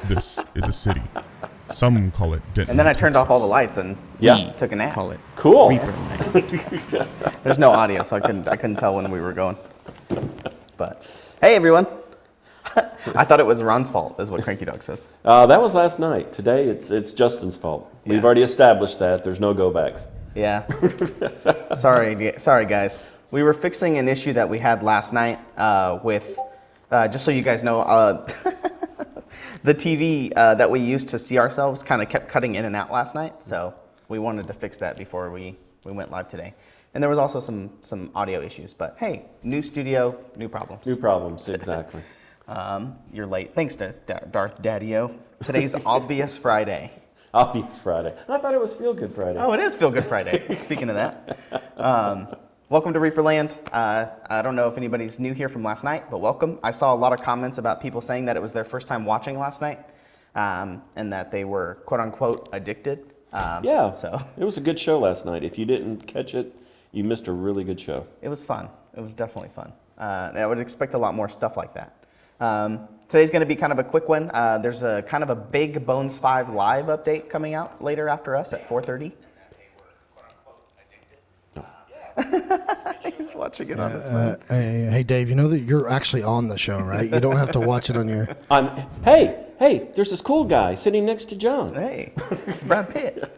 This is a city. Some call it Denton, And then I turned off all the Texas. lights and Yeah. took a nap. Call it Cool. ReaperLand. There's no audio, so I couldn't tell when we were going. But hey, everyone. I thought it was Ron's fault, is what Cranky Dog says. That was last night. Today, it's Justin's fault. We've Yeah. already established that. There's no go backs. Yeah. Sorry, guys. We were fixing an issue that we had last night with, just so you guys know, the TV that we used to see ourselves kind of kept cutting in and out last night. So we wanted to fix that before we went live today. And there was also some audio issues. But hey, new studio, new problems. New problems, exactly. You're late. Thanks to Darth Daddy-O. Today's Obvious Friday. Obvious Friday. I thought it was Feel Good Friday. Oh, it is Feel Good Friday. Speaking of that. Welcome to ReaperLand. I don't know if anybody's new here from last night, but welcome. I saw a lot of comments about people saying that it was their first time watching last night and that they were quote unquote addicted. Yeah, So it was a good show last night. If you didn't catch it, you missed a really good show. it was fun. It was definitely fun. And I would expect a lot more stuff like that. Today's going to be kind of a quick one. There's a kind of a big Bones 5 live update coming out later after us at 4:30. He's watching it on his phone. Hey, Dave, you know that you're actually on the show, right? You don't have to watch it on your... Hey, there's this cool guy sitting next to John. Hey, it's Brad Pitt.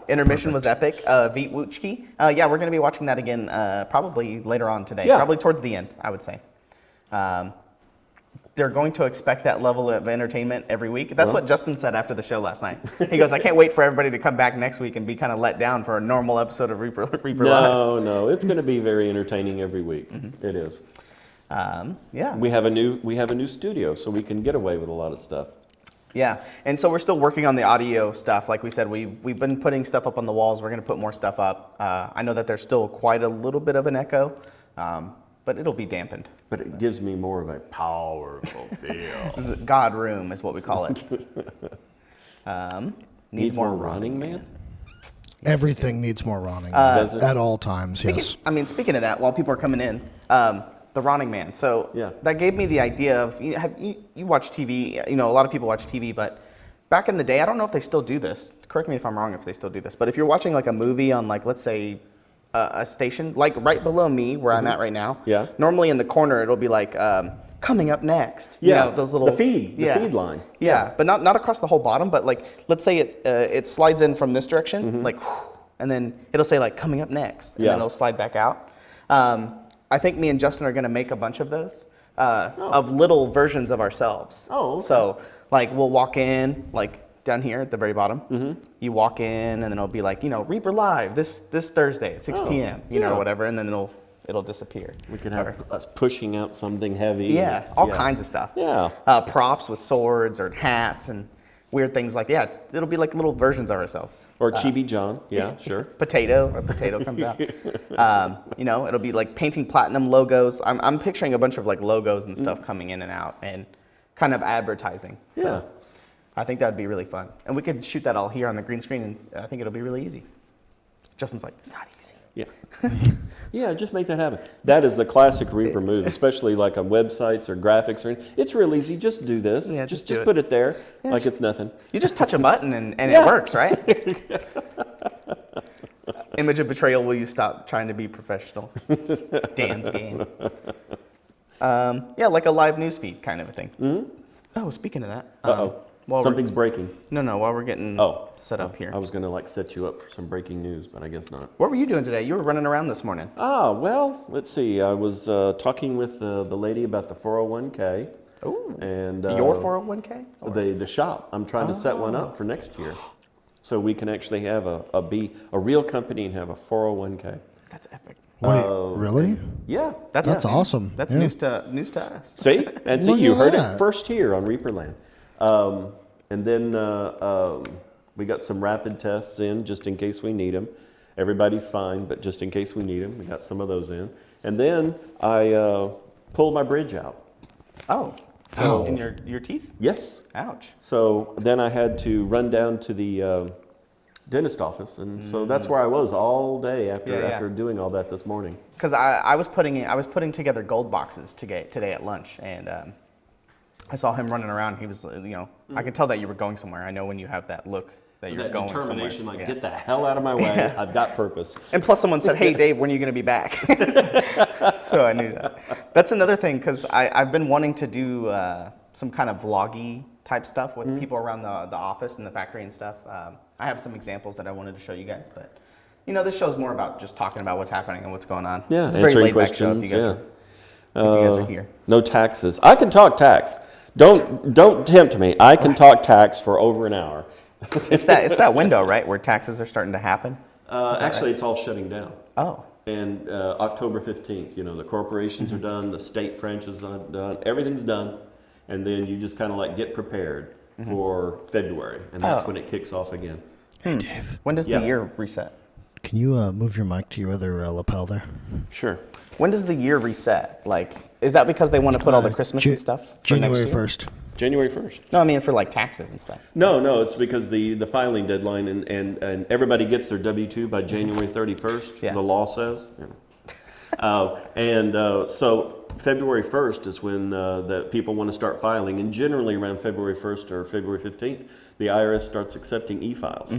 Intermission was epic. Veet Wuchki. Yeah, we're going to be watching that again probably later on today. Yeah. Probably towards the end, I would say. They're going to expect that level of entertainment every week. That's what Justin said after the show last night. He goes, I can't wait for everybody to come back next week and be kind of let down for a normal episode of Reaper Live. No, it's going to be very entertaining every week. It is. Yeah. We have a new studio, so we can get away with a lot of stuff. Yeah, and so we're still working on the audio stuff. Like we said, we've been putting stuff up on the walls. We're going to put more stuff up. I know that there's still quite a little bit of an echo, but it'll be dampened. But it gives me more of a powerful feel. The God room is what we call it. Needs more running, man? Everything needs more Ronning Does it? at all times, yes. Speaking of that, while people are coming in, the Ronning Man. So Yeah. that gave me the idea of, you watch TV, a lot of people watch TV, but back in the day, I don't know if they still do this. Correct me if I'm wrong if they still do this, but if you're watching like a movie on like, let's say, a station, like right below me where I'm at right now, Yeah. normally in the corner, it'll be like, coming up next. Yeah, Those little... the feed line. Yeah, but not across the whole bottom, but like, let's say it slides in from this direction, like, and then it'll say like coming up next, and then it'll slide back out. I think me and Justin are going to make a bunch of those, of little versions of ourselves. Oh, okay. So like we'll walk in, like down here at the very bottom, you walk in and then it'll be like, Reaper Live this Thursday at 6 p.m., or whatever, and then it'll disappear. We could have us pushing out something heavy. Yeah, all kinds of stuff. Yeah. Props with swords or hats and weird things like, it'll be like little versions of ourselves. Or Chibi John. Yeah, sure. Potato comes out. It'll be like painting platinum logos. I'm picturing a bunch of like logos and stuff coming in and out and kind of advertising. Yeah. So I think that'd be really fun. And we could shoot that all here on the green screen and I think it'll be really easy. Justin's like, it's not easy. Yeah. Yeah, just make that happen. That is the classic Reaper move, especially like on websites or graphics or anything. It's real easy. Just do this. Yeah, just do it. put it there like it's nothing. You just touch a button and it works, right? Image of betrayal, will you stop trying to be professional? Dan's game. Like a live news feed kind of a thing. Oh, speaking of that. Uh-oh. Something's breaking. No, while we're getting set up here. I was going to set you up for some breaking news, but I guess not. What were you doing today? You were running around this morning. Well, let's see. I was talking with the lady about the 401k. Ooh. And your 401k? The shop. I'm trying to set one up for next year. So we can actually have a real company and have a 401k. That's epic. Wait, really? Yeah. That's awesome. That's Yeah. news to us. See? And see, Look you at heard that. it first here on ReaperLand. And then we got some rapid tests in just in case we need them. Everybody's fine, but just in case we need them, we got some of those in. And then I pulled my bridge out. Oh. So in your teeth? Yes. Ouch. So then I had to run down to the dentist office, and so that's where I was all day after doing all that this morning. Because I was putting together gold boxes today at lunch, and I saw him running around. He was, I can tell that you were going somewhere. I know when you have that look that you're That going determination, somewhere. like, get the hell out of my way. I've got purpose. And plus someone said, hey, Dave, when are you going to be back? So I knew that. That's another thing, because I've been wanting to do some kind of vloggy type stuff with people around the office and the factory and stuff. I have some examples that I wanted to show you guys, but this show's more about just talking about what's happening and what's going on. Yeah, it's a very answering laid back show if questions. you guys are here. No taxes. I can talk tax. Don't tempt me. I can talk tax for over an hour. It's that window, right, where taxes are starting to happen? Actually, it's all shutting down. Oh. And October 15th, the corporations are done, the state franchises are done, everything's done. And then you just kind of like get prepared for February. And that's when it kicks off again. Hey, Dave. When does the year reset? Can you move your mic to your other lapel there? Sure. When does the year reset? Like, is that because they want to put all the Christmas and stuff for January next year? 1st. January 1st. No, I mean for like taxes and stuff. No, it's because the filing deadline and everybody gets their W-2 by January 31st, Yeah. the law says. So February 1st is when the people want to start filing, and generally around February 1st or February 15th, the IRS starts accepting e-files.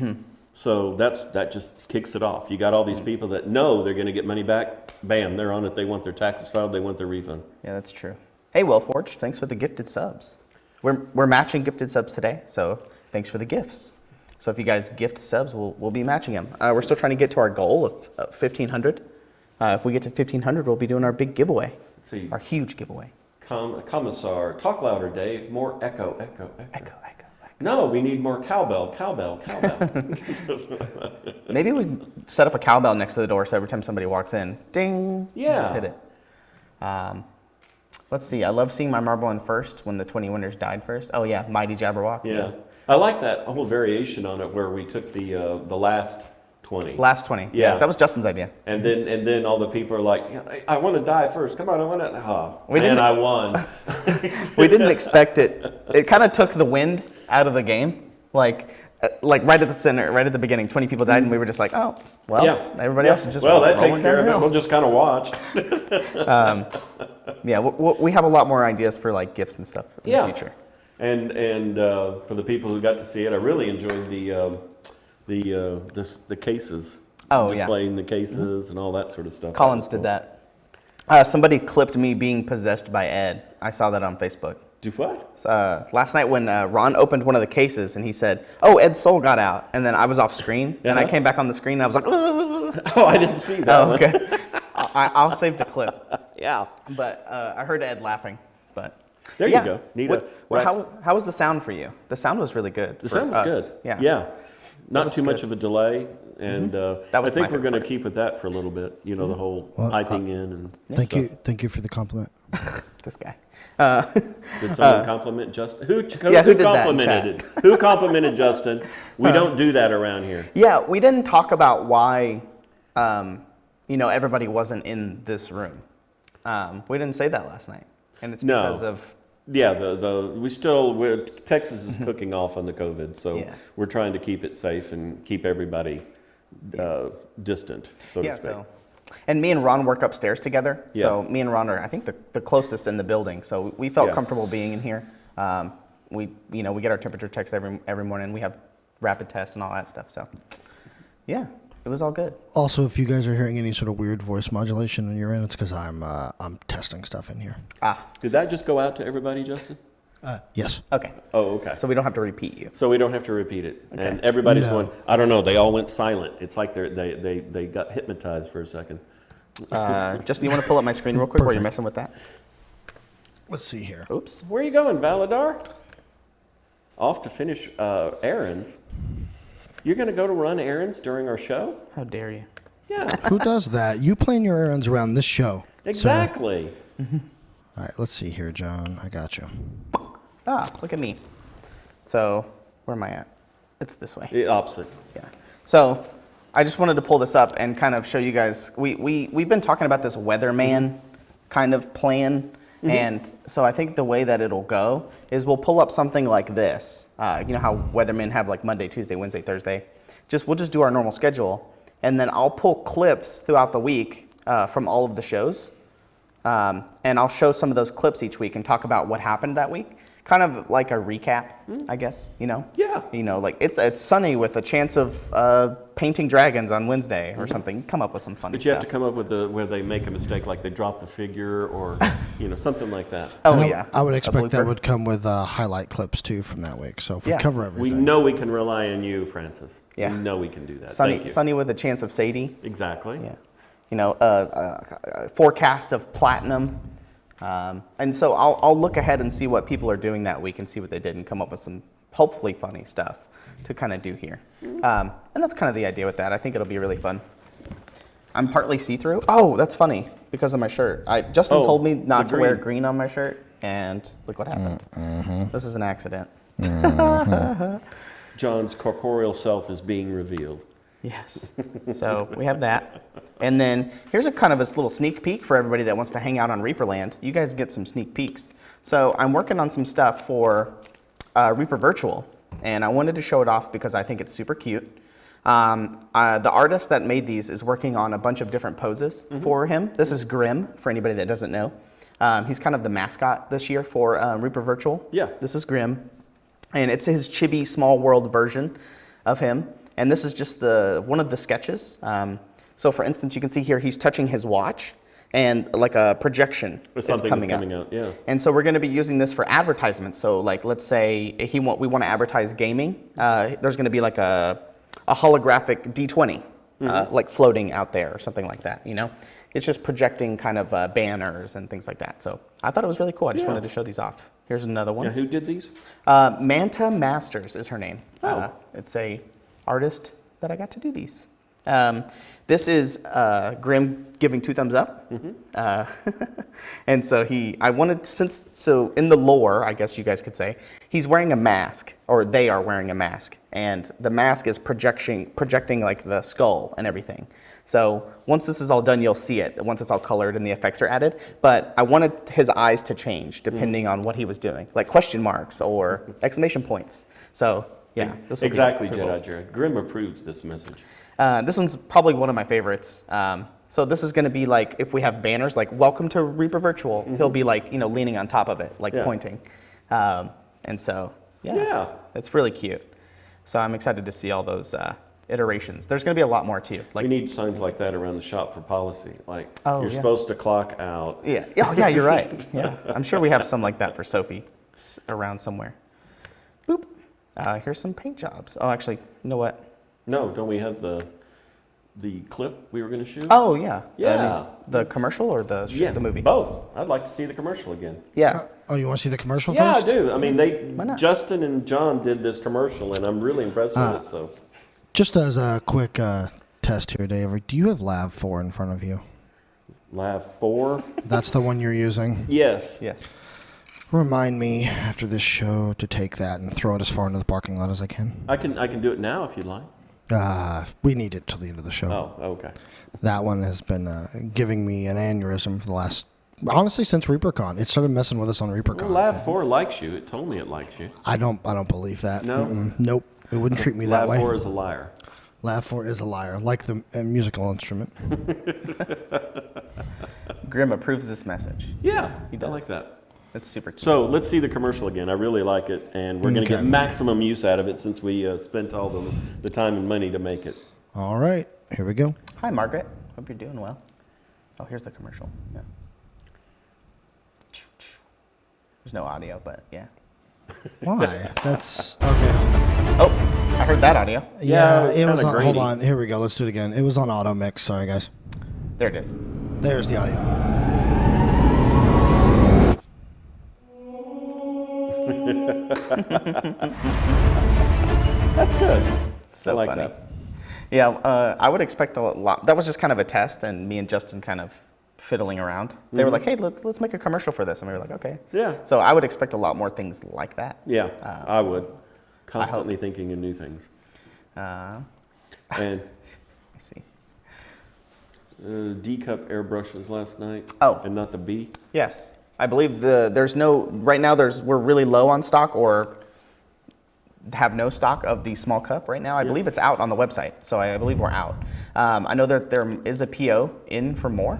So that just kicks it off. You got all these people that know they're going to get money back. Bam, they're on it. They want their taxes filed. They want their refund. Yeah, that's true. Hey, Wellforge, thanks for the gifted subs. We're matching gifted subs today, so thanks for the gifts. So if you guys gift subs, we'll be matching them. We're still trying to get to our goal of 1,500. If we get to 1,500, we'll be doing our big giveaway. See, our huge giveaway. Commissar, talk louder, Dave. More echo. Echo. No, we need more cowbell. Maybe we set up a cowbell next to the door so every time somebody walks in, ding, Yeah. just hit it. Let's see. I love seeing my marble in first when the 20 winners died first. Oh yeah, Mighty Jabberwock. Yeah. I like that whole variation on it where we took the last 20. Last 20. Yeah. That was Justin's idea. And then all the people are like, yeah, I want to die first. Come on, I want to. Oh, We man, didn't- I won. We didn't expect it. It kind of took the wind out of the game. Like right at the center, right at the beginning, 20 people died, and we were just like, oh, well, everybody else is just well, that rolling takes care of it. downhill. We'll just kind of watch. Yeah, we have a lot more ideas for like gifts and stuff in the future. And for the people who got to see it, I really enjoyed the cases. Oh, yeah. Displaying the cases and all that sort of stuff. Collins did that. Somebody clipped me being possessed by Ed. I saw that on Facebook. Do what? Last night when Ron opened one of the cases and he said, "Oh, Ed's soul got out," and then I was off screen and I came back on the screen and I was like, Oh, I didn't see that. "Oh, okay." I'll save the clip. Yeah. But I heard Ed laughing. But There you go. Need how was the sound for you? The sound was really good. The sound was good. Yeah. Yeah. Not was too much good. of a delay, and That I was think my we're going to favorite keep with that for a little bit. The whole piping in and Thank you for the compliment. This guy. Did someone compliment Justin? Who did that in complimented it? Who complimented Justin? We don't do that around here. Yeah, we didn't talk about why, everybody wasn't in this room. We didn't say that last night, and it's because of. Yeah, Texas is cooking off on the COVID, so we're trying to keep it safe and keep everybody distant, so to speak. So, and me and Ron work upstairs together. Yeah. So me and Ron are, I think, the closest in the building. So we felt comfortable being in here. We get our temperature checks every morning. We have rapid tests and all that stuff. So, yeah, it was all good. Also, if you guys are hearing any sort of weird voice modulation on your end, it's because I'm testing stuff in here. Did that just go out to everybody, Justin? Yes. Okay. Oh, okay. So we don't have to repeat you. So we don't have to repeat it. Okay. And everybody's going, I don't know, they all went silent. It's like they got hypnotized for a second. Justin, you want to pull up my screen real quick while you're messing with that? Let's see here. Oops. Where are you going, Valadar? Off to finish errands. You're going to go to run errands during our show? How dare you? Yeah. Who does that? You plan your errands around this show. Exactly. All right, let's see here, John. I got you. Look at me. So, where am I at? It's this way. The opposite. Yeah. So, I just wanted to pull this up and kind of show you guys. We've been talking about this weatherman kind of plan. And so I think the way that it'll go is we'll pull up something like this. You know how weathermen have like Monday, Tuesday, Wednesday, Thursday. We'll just do our normal schedule. And then I'll pull clips throughout the week from all of the shows. And I'll show some of those clips each week and talk about what happened that week. kind of like a recap, I guess, you know? Yeah. You know, like it's sunny with a chance of painting dragons on Wednesday or something. Come up with some funny But you stuff. have to come up with where they make a mistake, like they drop the figure or, something like that. Oh, And yeah. I would A expect that blooper. would come with highlight clips too from that week. So if we Yeah. cover We everything. know we can rely on you, Francis. Yeah. We know we can do that. Sunny, Thank you. sunny with a chance of Sadie. Exactly. Yeah. You know, forecast of platinum. And so I'll look ahead and see what people are doing that week and see what they did and come up with some hopefully funny stuff to kind of do here. And that's kind of the idea with that. I think it'll be really fun. I'm partly see-through. Oh, that's funny because of my shirt. Justin told me not the to wear green. green on my shirt, and look what happened. This is an accident. John's corporeal self is being revealed. Yes. So we have that. And then here's a kind of a little sneak peek for everybody that wants to hang out on ReaperLand. You guys get some sneak peeks. So I'm working on some stuff for Reaper Virtual, and I wanted to show it off because I think it's super cute. The artist that made these is working on a bunch of different poses for him. This is Grim, for anybody that doesn't know. He's kind of the mascot this year for Reaper Virtual. Yeah. This is Grim, and it's his chibi small world version of him. And this is just one of the sketches. So for instance, you can see here he's touching his watch, and like a projection is Something coming is coming out. Yeah. And so we're going to be using this for advertisements. So like, let's say we want to advertise gaming. There's going to be like a holographic D20, like floating out there or something like that. You know, it's just projecting kind of banners and things like that. So I thought it was really cool. I just wanted to show these off. Here's another one. Now, who did these? Manta Masters is her name. Oh. It's a artist that I got to do these. This is Grim giving 2 thumbs up. And so so in the lore, I guess you guys could say, he's wearing a mask, or they are wearing a mask, and the mask is projecting like the skull and everything. So once this is all done, you'll see it, once it's all colored and the effects are added. But I wanted his eyes to change depending on what he was doing, like question marks or exclamation points. So yeah, this will be Exactly, pretty cool. Jedi Jared. Grim approves this message. This one's probably one of my favorites. So this is going to be like, if we have banners like "Welcome to Reaper Virtual," he'll be like, leaning on top of it, like pointing. And so, Yeah. it's really cute. So I'm excited to see all those iterations. There's going to be a lot more too. Like, We need signs like that around the shop for policy. Like, Oh, you're yeah. supposed to clock out. yeah, oh yeah, you're right. Yeah, I'm sure we have some like that for Sophie around somewhere. Boop. Here's some paint jobs. Oh, actually, you know what? No, don't we have the clip we were going to shoot? Oh yeah. Yeah. The commercial or the movie? Both. I'd like to see the commercial again. Yeah. Oh, you want to see the commercial Yeah, first? I do. I mean, not? Justin and John did this commercial, and I'm really impressed with it. So, Just as a quick test here, Dave, do you have Lav 4 in front of you? Lav 4. That's the one you're using? Yes. Yes. Remind me after this show to take that and throw it as far into the parking lot as I can. I can do it now if you'd like. We need it till the end of the show. Oh, okay. That one has been giving me an aneurysm for the last, honestly, since ReaperCon. It started messing with us on ReaperCon. Well, Lav 4 likes you. It told me it likes you. I don't believe that. No? Nope. It wouldn't treat me that Lav way. 4 is a liar. Lav 4 is a liar, like the musical instrument. Grim approves this message. Yeah, He I does. like that. That's super cute. So let's see the commercial again. I really like it, and we're going to Okay. get maximum use out of it since we spent all the time and money to make it. All right, here we go. Hi, Margaret. Hope you're doing well. Oh, here's the commercial. Yeah. There's no audio, but yeah. Why? That's okay. Oh, I heard that audio. Yeah, it's it was kinda on. grainy. Hold on, here we go. Let's do it again. It was on auto mix. Sorry, guys. There it is. There's the audio. That's good. So I like funny. that. Yeah, I would expect a lot. That was just kind of a test, and me and Justin kind of fiddling around. They were like, "Hey, let's make a commercial for this," and we were like, "Okay." Yeah. So I would expect a lot more things like that. Yeah, I would. Constantly thinking of new things. I And see. D-cup airbrushes last night. Oh. And not the B. Yes, I believe there's no right now. We're really low on stock, or have no stock of the small cup right now. I believe it's out on the website, so I believe we're out. I know that there is a PO in for more,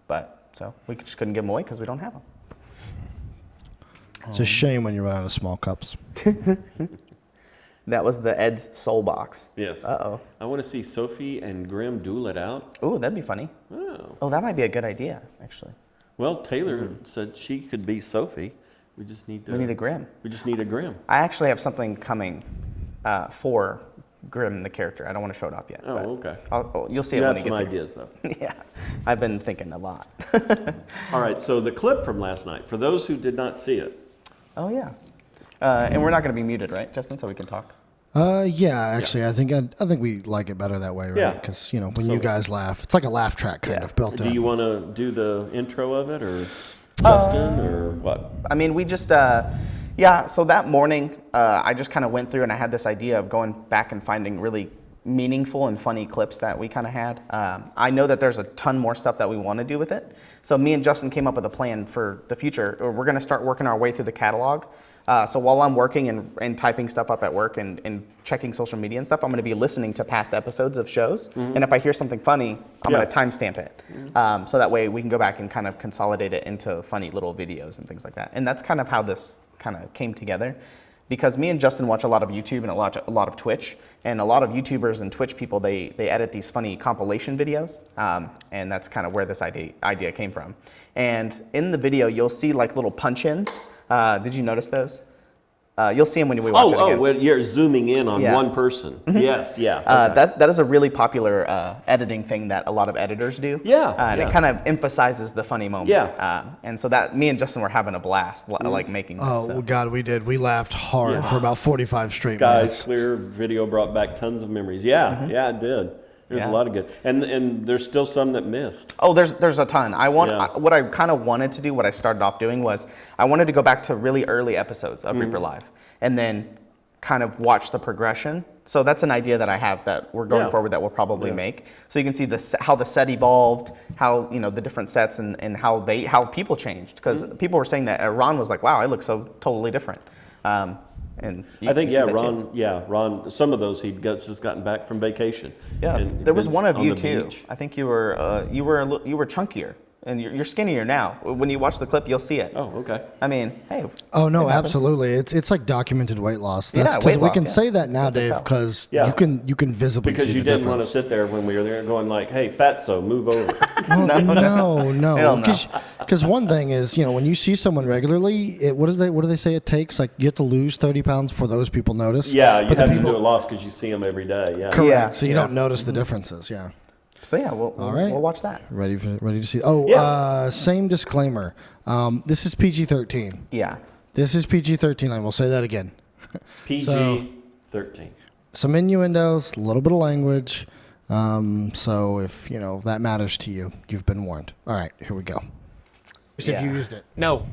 but so we just couldn't give them away because we don't have them. It's a shame when you run out of small cups. That was the Ed's Soul Box. Yes. Uh-oh. I want to see Sophie and Grim duel it out. Ooh, that'd be funny. Oh. Oh, that might be a good idea, actually. Well, Taylor said she could be Sophie. We just need to. We need a Grim. We just need a Grim. I actually have something coming for Grim, the character. I don't want to show it off yet. Oh, but okay. You'll see You it when have he some gets ideas, though. here. Yeah, I've been thinking a lot. All right, so the clip from last night, for those who did not see it. Oh, yeah. And we're not going to be muted, right, Justin, so we can talk? Yeah, actually, I think we like it better that way, right? Yeah. Because when you guys laugh, it's like a laugh track kind of built in. Do you want to do the intro of it, or Justin, or what? I mean, we just, so that morning, I just kind of went through and I had this idea of going back and finding really meaningful and funny clips that we kind of had. I know that there's a ton more stuff that we want to do with it. So me and Justin came up with a plan for the future. We're going to start working our way through the catalog. So while I'm working and typing stuff up at work and checking social media and stuff, I'm going to be listening to past episodes of shows. Mm-hmm. And if I hear something funny, I'm going to timestamp it. Mm-hmm. So that way we can go back and kind of consolidate it into funny little videos and things like that. And that's kind of how this kind of came together. Because me and Justin watch a lot of YouTube and a lot of Twitch. And a lot of YouTubers and Twitch people, they edit these funny compilation videos. And that's kind of where this idea came from. And in the video, you'll see like little punch-ins. Did you notice those? You'll see them when we watch it again. When you're zooming in on one person. Mm-hmm. Yes, yeah. Okay. That is a really popular editing thing that a lot of editors do. Yeah. And it kind of emphasizes the funny moment. Yeah. And so that me and Justin were having a blast, like making this. Oh, so. God, we did. We laughed hard for about 45 straight Sky's minutes. clear video brought back tons of memories. Yeah, yeah, it did. There's a lot of good, and there's still some that missed. Oh, there's a ton. What I kind of wanted to do, what I started off doing was, I wanted to go back to really early episodes of Reaper Live, and then kind of watch the progression. So that's an idea that I have that we're going forward that we'll probably make. So you can see how the set evolved, how the different sets and how people changed, because people were saying that Ron was like, wow, it looks so totally different. And I think Ron. Some of those he'd just gotten back from vacation. Yeah, and there was one of you the too. beach. I think you were chunkier, and you're skinnier now. When you watch the clip, you'll see it. Oh, okay. I mean, hey. Oh no, absolutely. It's like documented weight loss. We can say that now, Dave, because you can visibly see the difference. Because you didn't want to sit there when we were there going like, "Hey, fatso, move over." No. Because one thing is, when you see someone regularly, what do they say it takes? Like you have to lose 30 pounds for those people notice. Yeah, you have to do a loss because you see them every day. Yeah. Correct. Yeah. So you don't notice the differences. Yeah. So yeah, we'll watch that. Ready to see? Oh, same disclaimer. This is PG-13. Yeah. This is PG-13. I will say that again. PG-13. Some innuendos, a little bit of language. So if that matters to you, you've been warned. All right, here we go. See if you used it. No,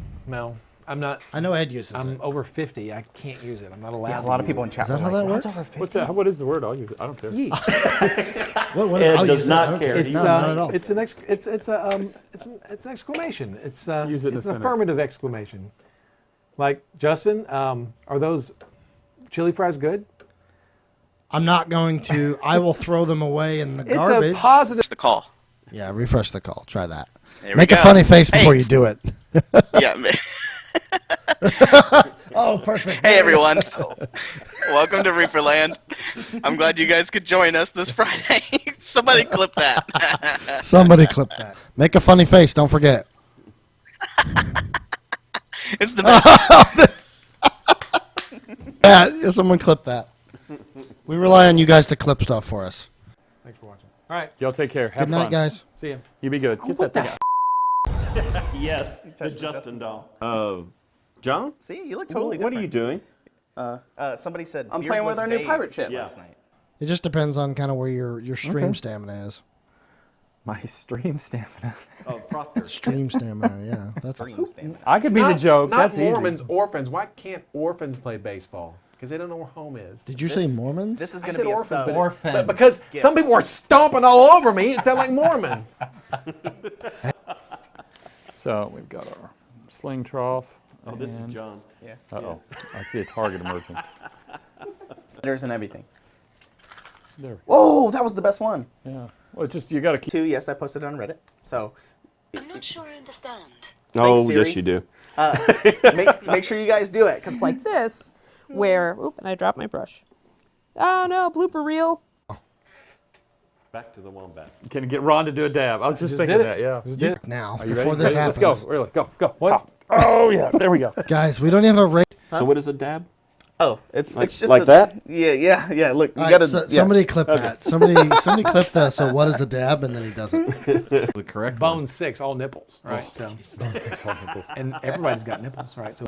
I'm not. I know Ed uses it. I'm over 50. I can't use it. I'm not allowed. Yeah, a lot of people in chat. Is that how that works? Over 50? What's that? What is the word? I'll use it. I don't care. Ed does not care. It's an exclamation. It's Use it in it's a an affirmative exclamation. Like Justin, are those chili fries good? I'm not going to. I will throw them away in the garbage. It's a positive. The call. Yeah, refresh the call. Try that. Make a funny face before you do it. Yeah. Oh, perfect. Hey, everyone. Welcome to ReaperLand. I'm glad you guys could join us this Friday. Somebody clip that. Somebody clip that. Make a funny face. Don't forget. It's the best. Yeah, someone clip that. We rely on you guys to clip stuff for us. Thanks for watching. All right. Y'all take care. Have Good night, fun. guys. See you. You be good. Get that thing out. Yes, the Justin doll. John? See, you look totally What different. are you doing? Somebody said I'm playing with our new pirate ship Yeah. last night. It just depends on kind of where your stream stamina is. My stream stamina. Oh, Proctor. Stream stamina, yeah. That's Dream stamina. I could be the joke. Not That's Mormons, easy. orphans. Why can't orphans play baseball? Because they don't know where home is. Did you say Mormons? This is I going to said be a orphans, sub. but because some people were stomping all over me, it sounded like Mormons. So we've got our sling trough. Oh, this is John. Yeah. Uh-oh. I see a target emerging. Letters and everything. There. Whoa, that was the best one. Yeah. Well, it's just you got to keep. 2, yes, I posted it on Reddit. So I'm not sure I understand. Oh, Siri. yes, you do. Make sure you guys do it. Cause Like this, where, oop, and I dropped my brush. Oh no, blooper reel. Back to the wombat. Can you get Ron to do a dab? I was just thinking did it. that, yeah. Just did it. Now, Are you before ready? this Let's happens. go. Really, go, go. What? Oh, yeah, there we go. Guys, we don't even have a rate. So what is a dab? oh, it's just like a- that? Yeah. Look, you All right, gotta. so, yeah. somebody clip that. Somebody clip that. So what is a dab? And then he does it. The correct Bone 6, all nipples, right? Oh, so, 6 whole nipples. and everybody's got nipples, right? So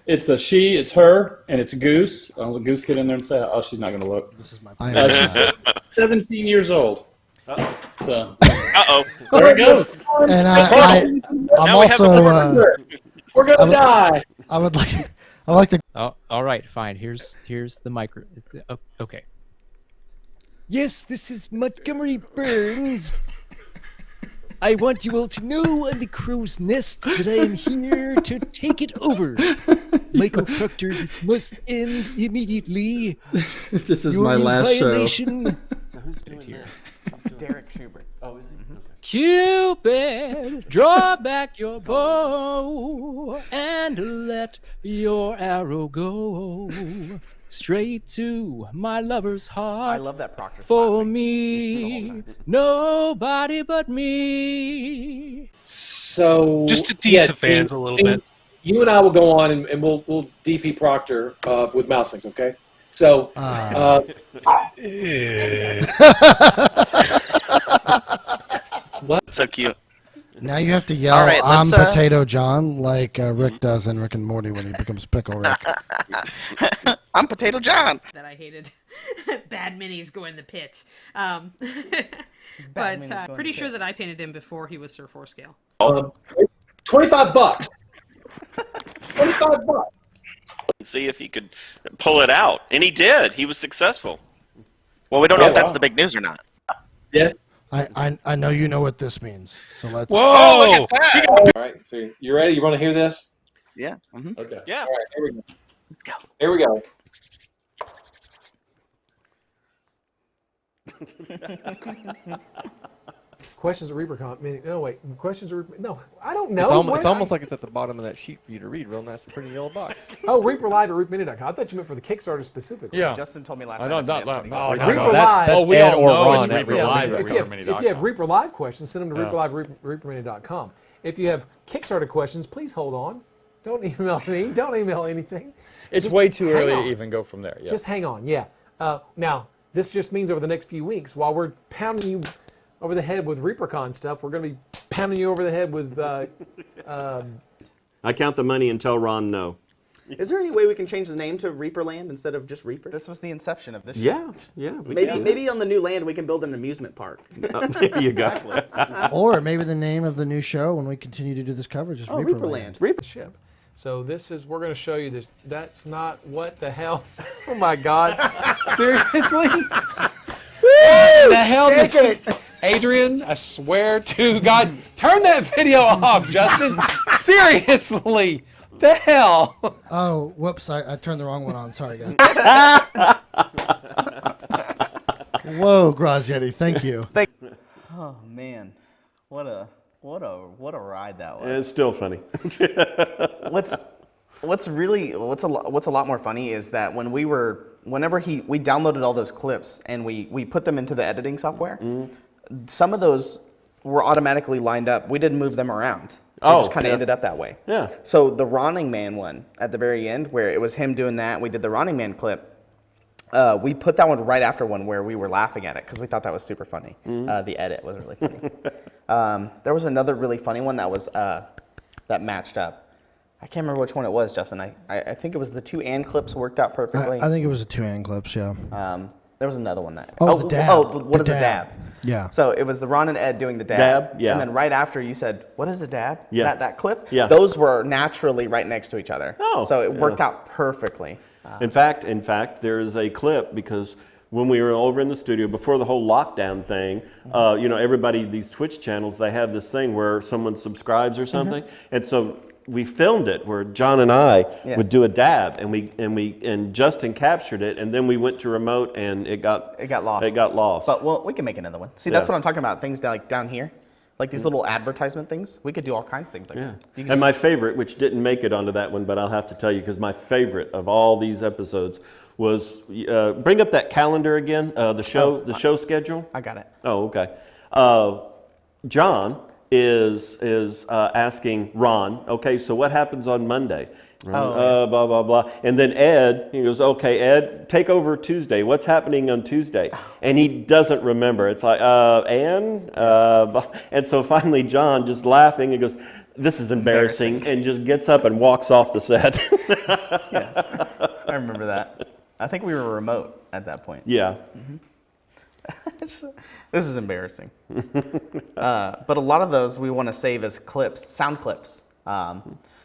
It's a she, it's her, and it's a goose. I'll let Goose get in there and say, oh, she's not going to look. This is my. She's 17 years old. So, Uh-oh. there it goes. And I'm Now we have also. We're going to die. I would like to. Oh, all right, fine. Here's the micro. Oh, okay. Yes, this is Montgomery Burns. I want you all to know on the crow's nest that I am here to take it over. Michael Proctor, this must end immediately. This is You're my in last show. violation. Who's doing that? Derek Schubert. Oh, is he? Okay. Cupid, draw back your bow and let your arrow go straight to my lover's I heart. love that Proctor. For me, nobody but me. So Just to tease the fans a little bit. You and I will go on and we'll DP Proctor with Mouselings, okay? So So cute. Now you have to yell, All right, "I'm let's, Potato John," like Rick does in Rick and Morty when he becomes Pickle Rick. I'm Potato John. That I hated. Bad minis go in the pit. minis But go in pretty the sure pit. that I painted him before he was Sir Forescale. $25. $25. See if he could pull it out. And he did. He was successful. Well, we don't know Yeah, if that's wow. the big news or not. Yes. I know you know what this means, so let's. Whoa! All right. So you ready? You want to hear this? Yeah. Mm-hmm. Okay. Yeah. All right. Here we go. Let's go. Here we go. questions of ReaperCon. No, wait. Questions of Reaper. No, I don't know. It's almost like it's at the bottom of that sheet for you to read. Real nice, pretty yellow box. Oh, ReaperLive at ReaperMini.com. I thought you meant for the Kickstarter specifically. Yeah. Justin told me last I night. don't, that we no, have no, something no, else. no. ReaperLive. That's we Ed all or know Ron it's at ReaperLive ReaperMini. If you have Reaper Live questions, send them to Yeah. ReaperLive@ReaperMini.com. If you have Kickstarter questions, please hold on. Don't email me. Don't email anything. It's Just way too hang early on. to even go from there. Yeah. Just hang on. Yeah. Now, this just means over the next few weeks, while we're pounding you over the head with ReaperCon stuff, we're going to be pounding you over the head with. I count the money and tell Ron no. Is there any way we can change the name to ReaperLand instead of just Reaper? This was the inception of this. Yeah. Maybe on the new land we can build an amusement park. There you go. Or maybe the name of the new show when we continue to do this coverage is ReaperLand. Ship. So this is, we're going to show you this. That's not, what the hell? Oh my God. Seriously? The hell? Adrian, I swear to God, turn that video off, Justin. Seriously. The hell? Oh, whoops! I turned the wrong one on. Sorry, guys. Whoa, Grazietti, thank you. Oh man, what a ride that was. It's still funny. What's a lot more funny is that whenever we downloaded all those clips and we put them into the editing software, some of those were automatically lined up. We didn't move them around. They just kind of ended up that way. Yeah. So the Ronning Man one at the very end, where it was him doing that, we did the Ronning Man clip. We put that one right after one where we were laughing at it because we thought that was super funny. The edit was really funny. There was another really funny one that was that matched up. I can't remember which one it was, Justin. I think it was the two and clips worked out perfectly. I think it was a 2 and clips, yeah. There was another one that. The dab. What is a dab? Yeah. So it was the Ron and Ed doing the dab. Dab, yeah. And then right after you said, "What is a dab?" Yeah. That clip. Yeah. Those were naturally right next to each other. Oh, So it worked out perfectly. In fact, there is a clip because when we were over in the studio before the whole lockdown thing, everybody, these Twitch channels, they have this thing where someone subscribes or something, and so we filmed it where John and I would do a dab, and Justin captured it, and then we went to remote, and it got lost. It got lost. But we can make another one. See, that's what I'm talking about. Things like down here. Like these little advertisement things. We could do all kinds of things like that. You can And my favorite, which didn't make it onto that one, but I'll have to tell you because my favorite of all these episodes was bring up that calendar again, the show schedule. I got it. Oh, okay. John is asking Ron, okay, so what happens on Monday? Ron, blah, blah, blah. And then Ed, he goes, okay, Ed, take over Tuesday. What's happening on Tuesday? And he doesn't remember. It's like, and so finally John, just laughing, and goes, this is embarrassing, and just gets up and walks off the set. Yeah, I remember that. I think we were remote at that point. Yeah. This is embarrassing. But a lot of those we want to save as clips, sound clips.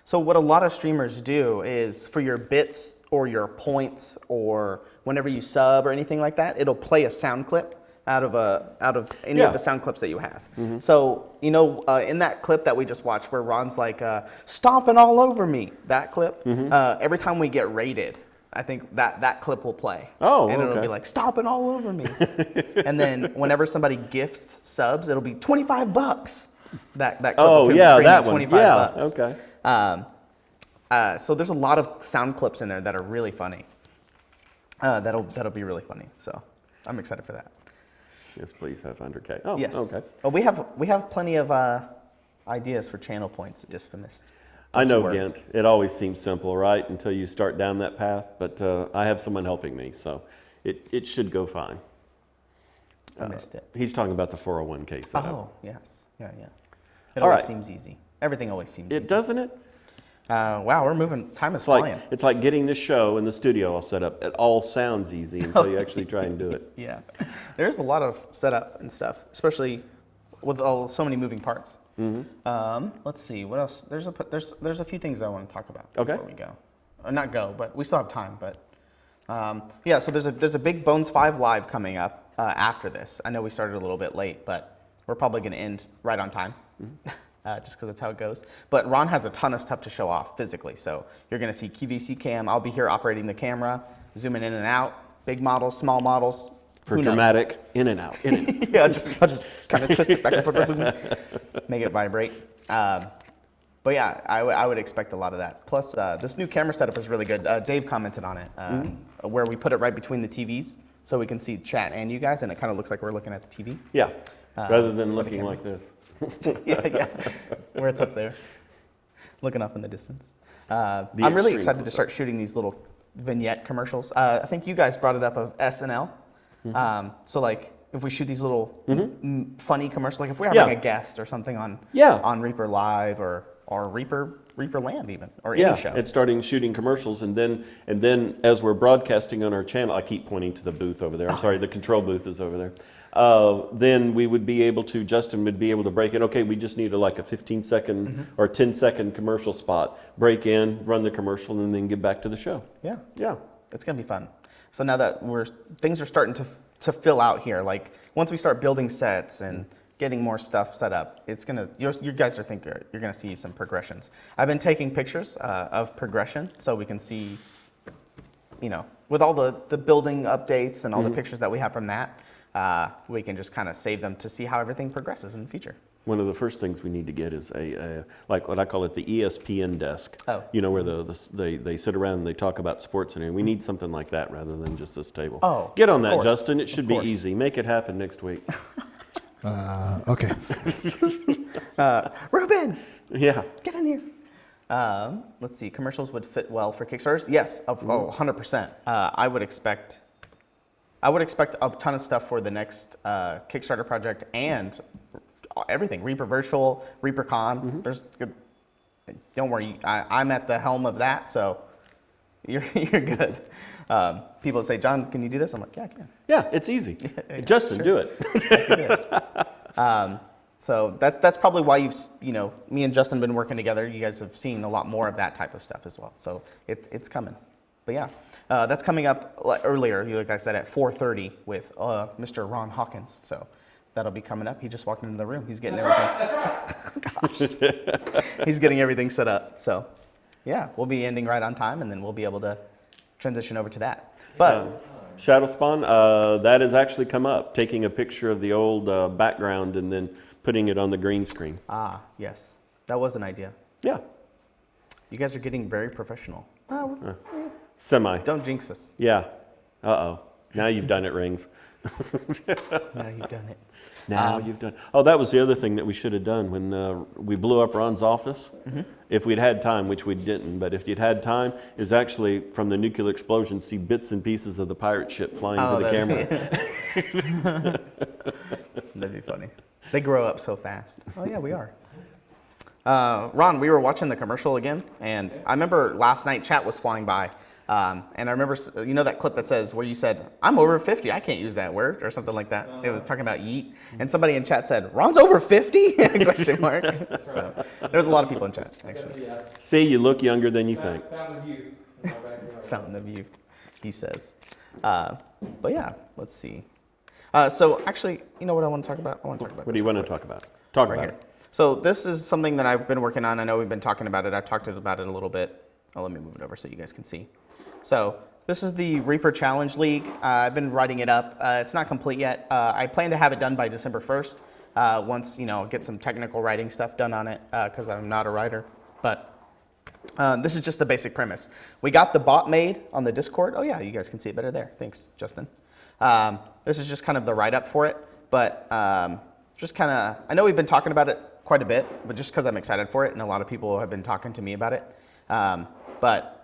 So what a lot of streamers do is for your bits or your points or whenever you sub or anything like that, it'll play a sound clip out of any of the sound clips that you have. So, you know, in that clip that we just watched where Ron's like stomping all over me, that clip, every time we get raided, I think that clip will play. Oh, and it'll be like, stomping all over me. And then whenever somebody gifts subs, it'll be $25. That clip of him screaming 25 bucks. Okay. So there's a lot of sound clips in there that are really funny. That'll be really funny. So I'm excited for that. Yes, please have 100K. Oh, yes. okay. Well, we have plenty of ideas for channel points, Disfamist. I know, Gint. It always seems simple, right? Until you start down that path. But I have someone helping me, so it should go fine. I missed it. He's talking about the 401k setup. Oh, yes. Yeah. It always seems easy. Everything always seems easy. Doesn't it? Wow, we're moving. Time is flying. It's like getting this show in the studio all set up. It all sounds easy until you actually try and do it. Yeah. There's a lot of setup and stuff, especially with so many moving parts. Let's see, what else? There's a few things I want to talk about before we go. Not go, but we still have time. But yeah, so there's a big Bones 5 live coming up after this. I know we started a little bit late, but we're probably going to end right on time. Just because that's how it goes. But Ron has a ton of stuff to show off physically. So you're going to see QVC cam. I'll be here operating the camera, zooming in and out, big models, small models. For dramatic, in and out, in and out. Yeah, I'll just kind of twist it back and forth, make it vibrate. But yeah, I would expect a lot of that. Plus, this new camera setup is really good. Dave commented on it, where we put it right between the TVs so we can see chat and you guys, and it kind of looks like we're looking at the TV. Yeah, rather than looking like this. yeah, where it's up there, looking up in the distance. I'm really excited to start shooting these little vignette commercials. I think you guys brought it up of SNL. So like if we shoot these little funny commercials, like if we're having a guest or something on ReaperLive or ReaperLand even, or any show. It's starting shooting commercials, and then as we're broadcasting on our channel, I keep pointing to the booth over there. I'm sorry, the control booth is over there. Then we would be able to, Justin would be able to break in. Okay, we just need like a 15-second or 10-second commercial spot. Break in, run the commercial, and then get back to the show. Yeah, yeah, it's gonna be fun. So now that things are starting to fill out here, like once we start building sets and getting more stuff set up, it's gonna you guys are you're gonna see some progressions. I've been taking pictures of progression so we can see, you know, with all the building updates and all the pictures that we have from that, we can just kind of save them to see how everything progresses in the future. One of the first things we need to get is a like what I call it, the ESPN desk. Oh. You know, where they sit around and they talk about sports, and we need something like that rather than just this table. Oh, get on that, Justin. It should be easy. Make it happen next week. Okay. Ruben. Yeah. Get in here. Let's see. Commercials would fit well for Kickstarters. Yes. 100%. I would expect a ton of stuff for the next Kickstarter project and everything. Reaper Virtual, ReaperCon. Don't worry, I'm at the helm of that, so you're good. People say, John, can you do this? I'm like, yeah, I can. Yeah, it's easy. Justin, do it. I can do it. So that's probably why me and Justin have been working together. You guys have seen a lot more of that type of stuff as well. So it's coming. But yeah, that's coming up earlier, like I said, at 4:30 with Mr. Ron Hawkins. So that'll be coming up. He just walked into the room. He's getting everything. He's getting everything set up. So yeah, we'll be ending right on time, and then we'll be able to transition over to that. But Shadow Spawn, that has actually come up. Taking a picture of the old background and then putting it on the green screen. Ah, yes. That was an idea. Yeah. You guys are getting very professional. Semi. Don't jinx us. Yeah. Uh-oh. Now you've done it, Rings. Now you've done it. Now you've done. Oh, that was the other thing that we should have done when we blew up Ron's office. If we'd had time, which we didn't, but if you'd had time, is actually from the nuclear explosion, see bits and pieces of the pirate ship flying to the camera. That'd be funny. They grow up so fast. Oh yeah, we are. Ron, we were watching the commercial again, and I remember last night chat was flying by. And I remember, you know that clip that says, where you said, I'm over 50, I can't use that word, or something like that. It was talking about yeet. And somebody in chat said, Ron's over 50? Question mark. So there's a lot of people in chat, actually. See, you look younger than you think. Fountain of youth. Fountain of youth, he says. But yeah, let's see. So actually, you know what I want to talk about? I want to talk about What do you want to talk about? Talk about it. So this is something that I've been working on. I know we've been talking about it. I've talked about it a little bit. Oh, let me move it over so you guys can see. So this is the Reaper Challenge League. I've been writing it up. It's not complete yet. I plan to have it done by December 1st. Once, get some technical writing stuff done on it, because I'm not a writer. But this is just the basic premise. We got the bot made on the Discord. Oh yeah, you guys can see it better there. Thanks, Justin. This is just kind of the write-up for it. But just kind of, I know we've been talking about it quite a bit, but just because I'm excited for it, and a lot of people have been talking to me about it. But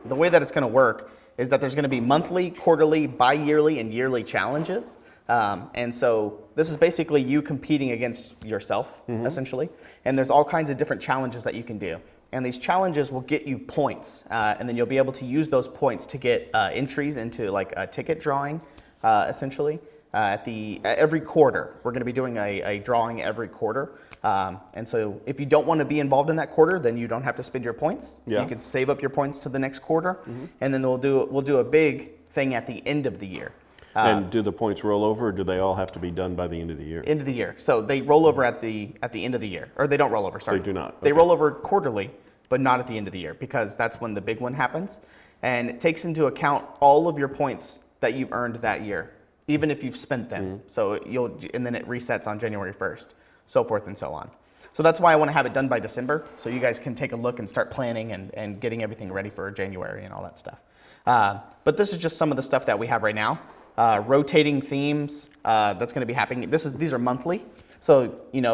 the way that it's going to work is that there's going to be monthly, quarterly, bi-yearly, and yearly challenges. And so this is basically you competing against yourself, essentially. And there's all kinds of different challenges that you can do. And these challenges will get you points. And then you'll be able to use those points to get entries into like a ticket drawing, essentially. Every quarter, we're going to be doing a drawing every quarter. And so if you don't want to be involved in that quarter, then you don't have to spend your points. Yeah. You can save up your points to the next quarter, and then we'll do a big thing at the end of the year. And do the points roll over, or do they all have to be done by the end of the year? End of the year. So they roll over at the end of the year, or they don't roll over. Sorry, They do not. They Okay. roll over quarterly, but not at the end of the year, because that's when the big one happens, and it takes into account all of your points that you've earned that year, even if you've spent them. So and then it resets on January 1st, so forth and so on. So that's why I want to have it done by December, so you guys can take a look and start planning and getting everything ready for January and all that stuff. But this is just some of the stuff that we have right now. Rotating themes, that's going to be happening. These are monthly. So,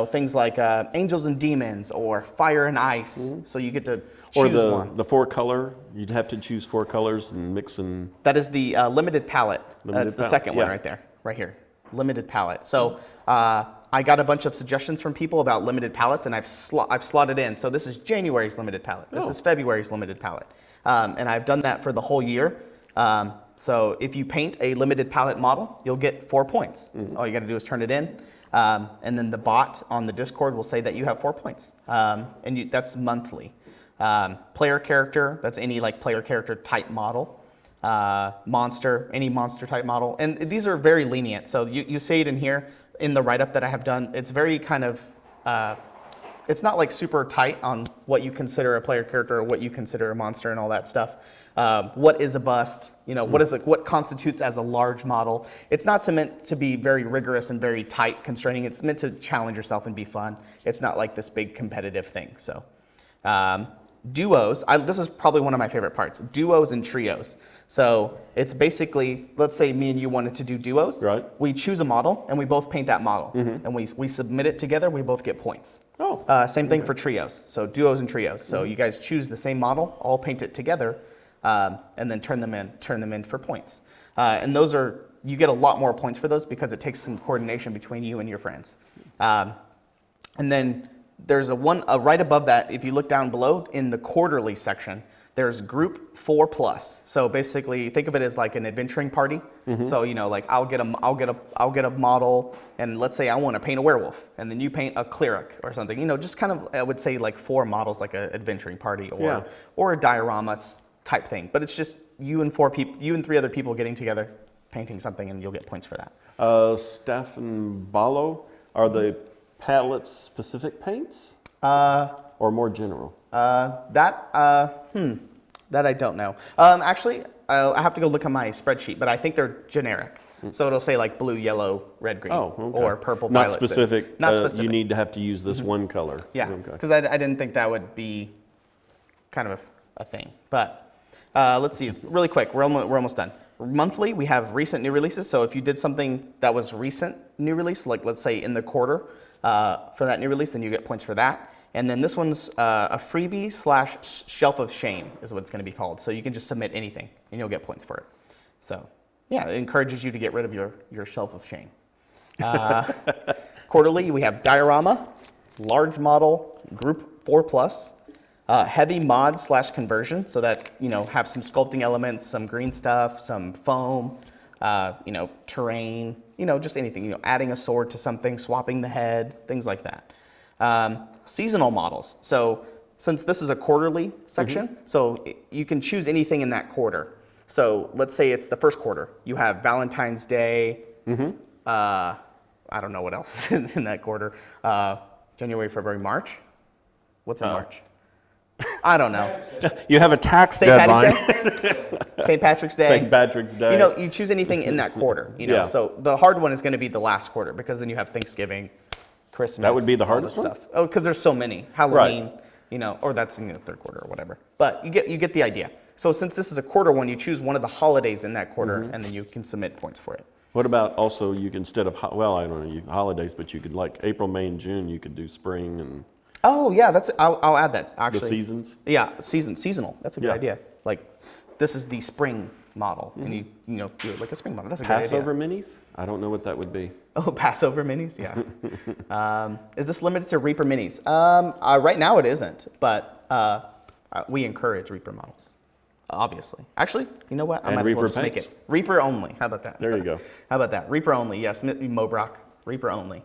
things like angels and demons or fire and ice. So you get to choose one. The 4-color, you'd have to choose 4 colors and mix and... That is the limited palette. That's the second one yeah. right there, right here. Limited palette. So I got a bunch of suggestions from people about limited palettes, and I've slotted in. So this is January's limited palette. This is February's limited palette. And I've done that for the whole year. So if you paint a limited palette model, you'll get 4 points. All you got to do is turn it in. And then the bot on the Discord will say that you have 4 points. And that's monthly. Player character, that's any player character type model. Monster, any monster type model. And these are very lenient. So you say it in here in the write-up that I have done. It's very kind of, it's not super tight on what you consider a player character or what you consider a monster and all that stuff. What is a bust? What constitutes as a large model? It's not meant to be very rigorous and very tight constraining. It's meant to challenge yourself and be fun. It's not like this big competitive thing. So duos, this is probably one of my favorite parts, duos and trios. So it's basically, let's say me and you wanted to do duos. Right. We choose a model and we both paint that model. And we submit it together, we both get points. Oh. Same thing for trios. So duos and trios. So you guys choose the same model, all paint it together, and then turn them in for points. And those you get a lot more points for those because it takes some coordination between you and your friends. And then there's right above that, if you look down below in the quarterly section, there's group 4+. So basically, think of it as like an adventuring party. So I'll get a model, and let's say I want to paint a werewolf, and then you paint a cleric or something. Just kind of, I would say 4 models, like an adventuring party or a diorama type thing. But it's just you and 3 other people getting together, painting something, and you'll get points for that. Staff and Balo, are the palettes specific paints? Or more general? That I don't know. Actually, I have to go look at my spreadsheet, but I think they're generic. So it'll say like blue, yellow, red, green, Oh, okay. or purple, Not violet. specific. Not specific. You need to have to use this one color. Yeah, Okay. because I didn't think that would be kind of a thing. But let's see, really quick, we're almost done. Monthly, we have recent new releases. So if you did something that was recent new release, like let's say in the quarter for that new release, then you get points for that. And then this one's a freebie / shelf of shame is what it's going to be called. So you can just submit anything and you'll get points for it. So yeah, it encourages you to get rid of your shelf of shame. Quarterly, we have diorama, large model, group 4+, heavy mod / conversion, so that, have some sculpting elements, some green stuff, some foam, terrain, just anything, adding a sword to something, swapping the head, things like that. Seasonal models. So since this is a quarterly section, so you can choose anything in that quarter. So let's say it's the first quarter. You have Valentine's Day, I don't know what else in that quarter. January, February, March. What's in March? I don't know. You have a tax deadline. St. Patrick's Day. St. Patrick's Day. You choose anything in that quarter. Yeah. So the hard one is going to be the last quarter because then you have Thanksgiving, Christmas. That would be the all hardest this one? stuff. Oh, because there's so many. Halloween, or that's in the third quarter or whatever. But you get the idea. So since this is a quarter one, you choose one of the holidays in that quarter, and then you can submit points for it. What about also you can, instead of, I don't know, holidays, but you could like April, May, and June, you could do spring and. Oh yeah, I'll add that actually. The seasons? Yeah, seasonal. That's a good idea. Like this is the spring model, and you do it like a spring model. That's a good idea. Passover minis? I don't know what that would be. Oh, Passover minis, yeah. Is this limited to Reaper minis? Right now it isn't, but we encourage Reaper models, obviously. Actually, you know what? I And might as well Reaper just make paints. it Reaper only. How about that? There you go. How about that? Reaper only. Yes, Mobrock. Reaper only.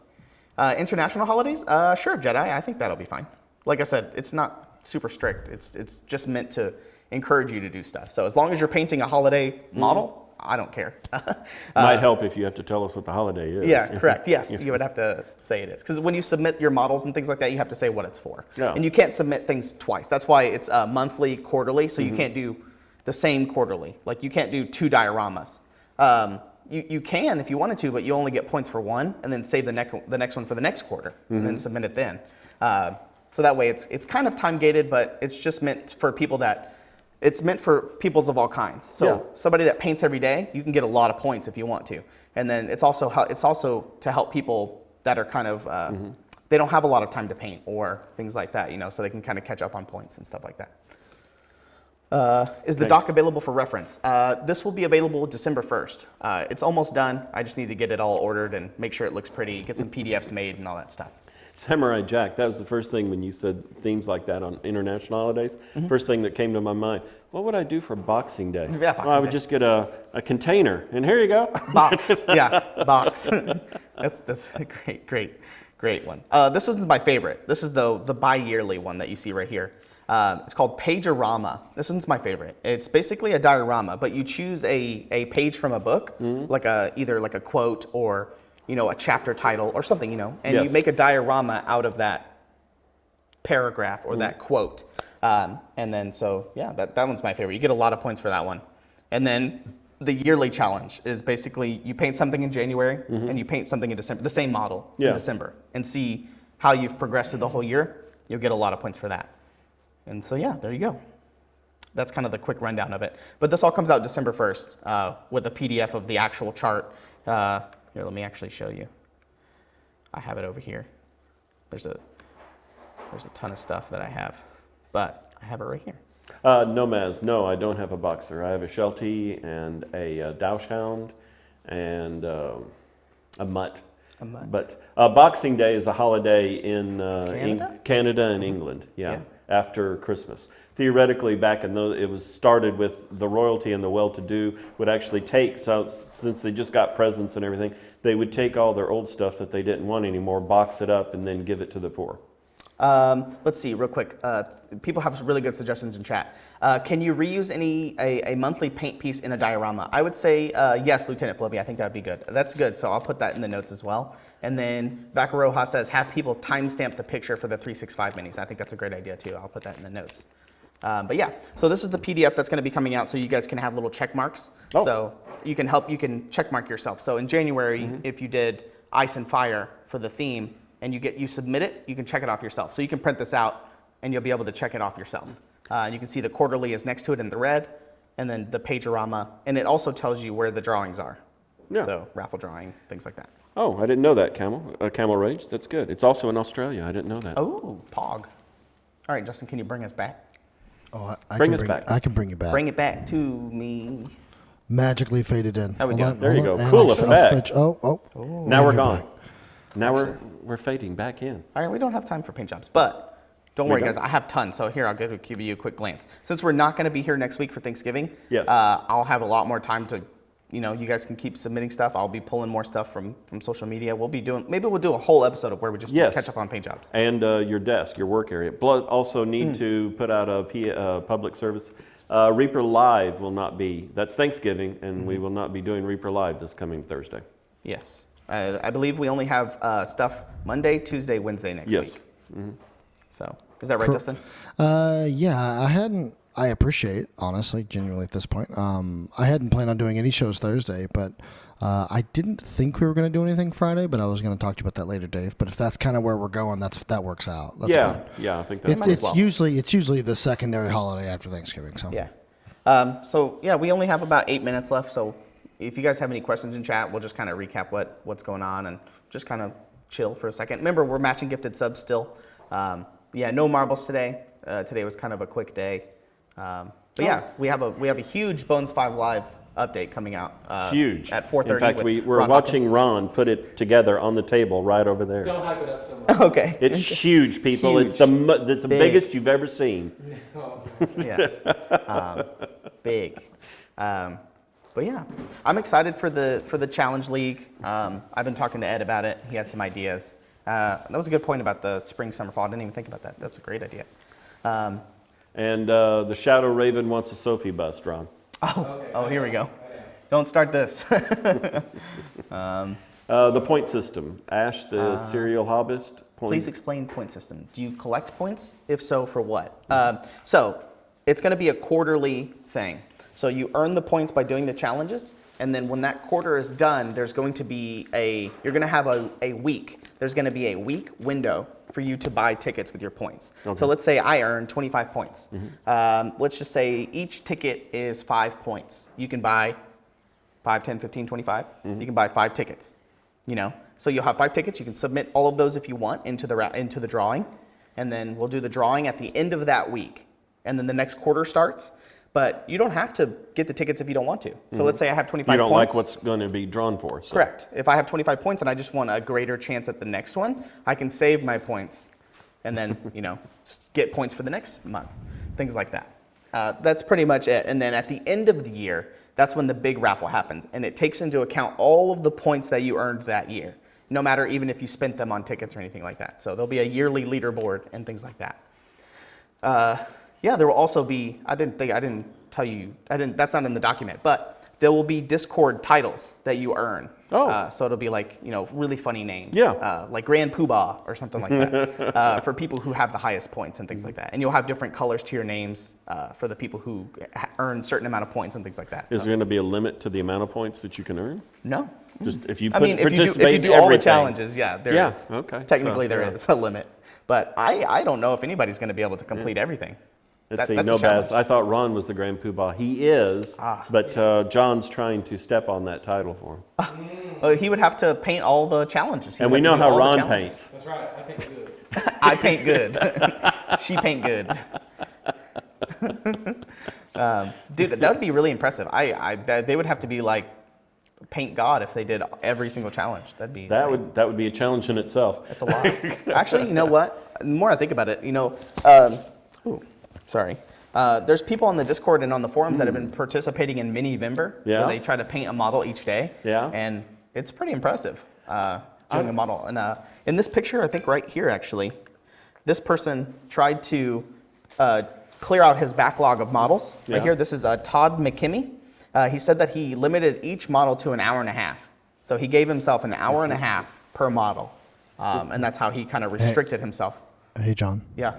International holidays? Sure, Jedi. I think that'll be fine. Like I said, it's not super strict. It's just meant to encourage you to do stuff. So as long as you're painting a holiday model, I don't care. Might help if you have to tell us what the holiday is. Yeah, correct. Yes, you would have to say it is. Because when you submit your models and things like that, you have to say what it's for. Yeah. And you can't submit things twice. That's why it's monthly, quarterly, so you can't do the same quarterly. Like you can't do 2 dioramas. You can if you wanted to, but you only get points for one, and then save the next one for the next quarter, and then submit it then. So that way it's kind of time gated, but it's just meant for peoples of all kinds. So somebody that paints every day, you can get a lot of points if you want to. And then it's also to help people that are kind of they don't have a lot of time to paint or things like that, so they can kind of catch up on points and stuff like that. Is the doc available for reference? This will be available December 1st. It's almost done. I just need to get it all ordered and make sure it looks pretty, get some PDFs made and all that stuff. Samurai Jack, that was the first thing when you said themes like that on international holidays. First thing that came to my mind, what would I do for Boxing Day? Yeah, Boxing I would Day. just get a container, and here you go. Box, yeah, box. That's a great one. This is my favorite. This is the bi-yearly one that you see right here. It's called Pagerama. This one's my favorite. It's basically a diorama, but you choose a page from a book, like either like a quote or a chapter title or something, and you make a diorama out of that paragraph or that quote. And then that one's my favorite. You get a lot of points for that one. And then the yearly challenge is basically you paint something in January and you paint something in December, the same model in December, and see how you've progressed through the whole year. You'll get a lot of points for that. And so, there you go. That's kind of the quick rundown of it. But this all comes out December 1st with a PDF of the actual chart. Here, let me actually show you. I have it over here. There's a ton of stuff that I have, but I have it right here. No, Maz, no, I don't have a boxer. I have a Sheltie and a Dachshund and a mutt. A mutt. But Boxing Day is a holiday in Canada and England, after Christmas. Theoretically, back in those, it was started with the royalty and the well-to-do would actually take, so since they just got presents and everything, they would take all their old stuff that they didn't want anymore, box it up, and then give it to the poor. Let's see, real quick. People have some really good suggestions in chat. Can you reuse a monthly paint piece in a diorama? I would say yes, Lieutenant Flippy. I think that would be good. That's good, so I'll put that in the notes as well. And then Bakaroha says, have people timestamp the picture for the 365 minis. I think that's a great idea too. I'll put that in the notes. But yeah, so this is the PDF that's going to be coming out, so you guys can have little check marks. So you can check mark yourself. So in January, if you did ice and fire for the theme and you submit it, you can check it off yourself. So you can print this out and you'll be able to check it off yourself. You can see the quarterly is next to it in the red, and then the pagerama, and it also tells you where the drawings are. Yeah. So raffle drawing, things like that. Oh, I didn't know that, Camel Rage. That's good. It's also in Australia. I didn't know that. Oh, Pog. All right, Justin, can you bring us back? Oh, Bring us back. I can bring you back. Bring it back to me. Magically faded in. There we go. There you go. And Cool I'll effect. fetch- Now we're you're gone. back. Now we're fading back in. All right, we don't have time for paint jobs, but don't worry, guys. I have tons. So here, I'll give you a quick glance. Since we're not going to be here next week for Thanksgiving, yes, I'll have a lot more time to, you guys can keep submitting stuff. I'll be pulling more stuff from social media. Maybe we'll do a whole episode of where we just catch up on paint jobs. And your desk, your work area. Also need to put out a public service. Reaper Live will not be. That's Thanksgiving, and we will not be doing Reaper Live this coming Thursday. Yes. I believe we only have stuff Monday, Tuesday, Wednesday next week. Yes. Mm-hmm. So, is that right, Justin? Yeah, I appreciate, honestly, genuinely at this point. I hadn't planned on doing any shows Thursday, but I didn't think we were going to do anything Friday, but I was going to talk to you about that later, Dave. But if that's kind of where we're going, that works out. That's fine. Yeah, I think that's it's usually the secondary holiday after Thanksgiving. So yeah. We only have about 8 minutes left, so if you guys have any questions in chat, we'll just kind of recap what's going on and just kind of chill for a second. Remember, we're matching gifted subs still. No marbles today. Today was kind of a quick day. We have a huge Bones 5 Live update coming out. Huge. At 4:30. In fact, we're watching Ron put it together on the table right over there. Don't hype it up so much. Okay. It's huge, people. Huge. It's the biggest you've ever seen. Big. But yeah, I'm excited for the Challenge League. I've been talking to Ed about it. He had some ideas. That was a good point about the spring, summer, fall. I didn't even think about that. That's a great idea. And the Shadow Raven wants a Sophie bust, Ron. Oh, here we go. Don't start this. The point system. Ash, the serial hobbyist. Please explain point system. Do you collect points? If so, for what? So it's going to be a quarterly thing. So you earn the points by doing the challenges, and then when that quarter is done, there's going to be you're going to have a week. There's going to be a week window for you to buy tickets with your points. Okay. So let's say I earn 25 points. Mm-hmm. Let's just say each ticket is 5 points. You can buy 5, 10, 15, 25. Mm-hmm. You can buy 5 tickets. So you'll have 5 tickets. You can submit all of those if you want into the drawing, and then we'll do the drawing at the end of that week, and then the next quarter starts. But you don't have to get the tickets if you don't want to. So let's say I have 25 points. You don't like what's going to be drawn for. So. Correct. If I have 25 points and I just want a greater chance at the next one, I can save my points and then, get points for the next month, things like that. That's pretty much it. And then at the end of the year, that's when the big raffle happens. And it takes into account all of the points that you earned that year, no matter even if you spent them on tickets or anything like that. So there'll be a yearly leaderboard and things like that. There will also be, I didn't tell you, that's not in the document, but there will be Discord titles that you earn. So it'll be like, really funny names. Yeah. Like Grand Poobah or something like that for people who have the highest points and things like that. And you'll have different colors to your names for the people who earn a certain amount of points and things like that. Is there going to be a limit to the amount of points that you can earn? No. Just if you if you do all the challenges, there is. Okay. Technically, there is a limit. But I don't know if anybody's going to be able to complete everything. Let's see, no Bass. I thought Ron was the Grand Poobah. He is, but John's trying to step on that title for him. He would have to paint all the challenges. And we know how Ron paints. That's right. I paint good. I paint good. She paint good. Dude, that would be really impressive. They would have to be like paint God if they did every single challenge. That would be a challenge in itself. That's a lot. Actually, you know what? The more I think about it, there's people on the Discord and on the forums that have been participating in Mini-Vember, where they try to paint a model each day. Yeah. And it's pretty impressive doing a model. And in this picture, I think right here actually, this person tried to clear out his backlog of models. Yeah. Right here, this is Todd McKimmey. He said that he limited each model to an hour and a half. So he gave himself an hour and a half per model. And that's how he kind of restricted himself. Hey, John. Yeah.